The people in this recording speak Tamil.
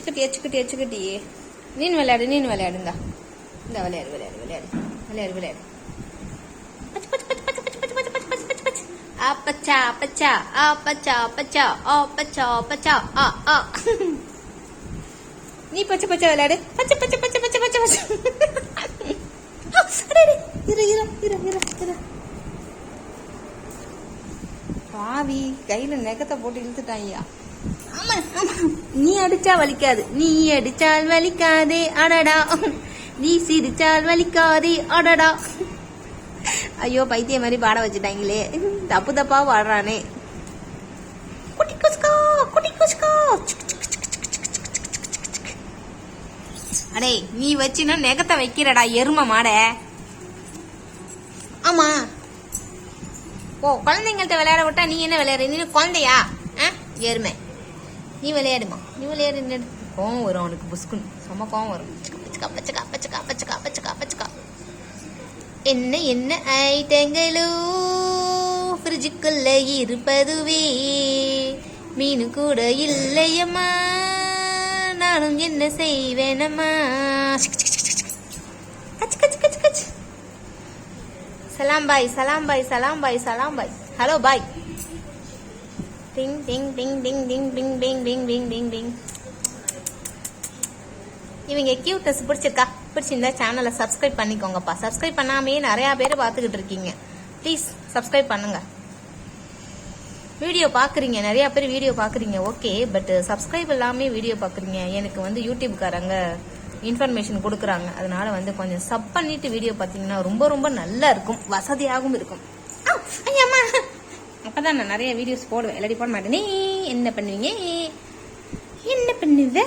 எச்சுக்கட்டி நீன் விளையாடு இந்தா விளையாடு அப்பச்சா நீ பச்சை விளையாடு பச்சை பாவி கையில நெகத்தை போட்டு இழுத்துட்டாங்கயா. ஆமா நீ அடிச்சா வலிக்காது, நீ அடிச்சால் வலிக்காதே அடடா, நீ சிரிச்சால் வலிக்காதே அடடா. ஐயோ பைத்திய மாதிரி பாட வச்சுட்டாங்களே, தப்பா பாடுறானே. குட்டி குஸ்கா அடே நீ வச்சுனா நெகத்தை வைக்கிறடா எரும மாட. ஆமா ஓ குழந்தைங்கள்ட்ட விளையாட விட்டா நீ என்ன விளையாடு? நீ குழந்தையா? எருமை நீ விளையாடுமா, நீ விளையாடு. கோவம் வரும் அவனுக்கு, புஸ்குன்னு செம்ம கோவம் வரும். பச்சக்கா என்ன ஐட்டங்களோ ஃப்ரிட்ஜுக்குள்ள இருப்பதுவே, மீனு கூட இல்லையம்மா, நானும் என்ன செய்வேனம்மா. சலாம் பாய். ஹலோ பாய். டிங் டிங் டிங் டிங் டிங் டிங் டிங் டிங் டிங் டிங் டிங். இவங்க கியூட்னஸ் பிடிச்சிருந்தா சேனலை சப்ஸ்கிரைப் பண்ணிக்கோங்கப்பா. சப்ஸ்கிரைப் பண்ணாமே நிறைய பேர் பார்த்துக்கிட்டு இருக்கீங்க. ப்ளீஸ் சப்ஸ்கிரைப் பண்ணுங்க. வீடியோ பார்க்குறீங்க, நிறைய பேர் வீடியோ பார்க்குறீங்க, ஓகே. பட் சப்ஸ்கிரைப் இல்லாமே வீடியோ பார்க்குறீங்க. எனக்கு வந்து யூடியூப்காரங்க இன்ஃபர்மேஷன் கொடுக்குறாங்க. அதனால கொஞ்சம் சப் பண்ணிட்டு வீடியோ பார்த்தீங்கன்னா ரொம்ப நல்லா இருக்கும், வசதியாகவும் இருக்கும். அப்பதான் நான் நிறைய வீடியோஸ் போடுவேன், இல்லாட்டி போட மாட்டேன். நீ என்ன பண்ணுவீங்க? என்ன பண்ணுவ?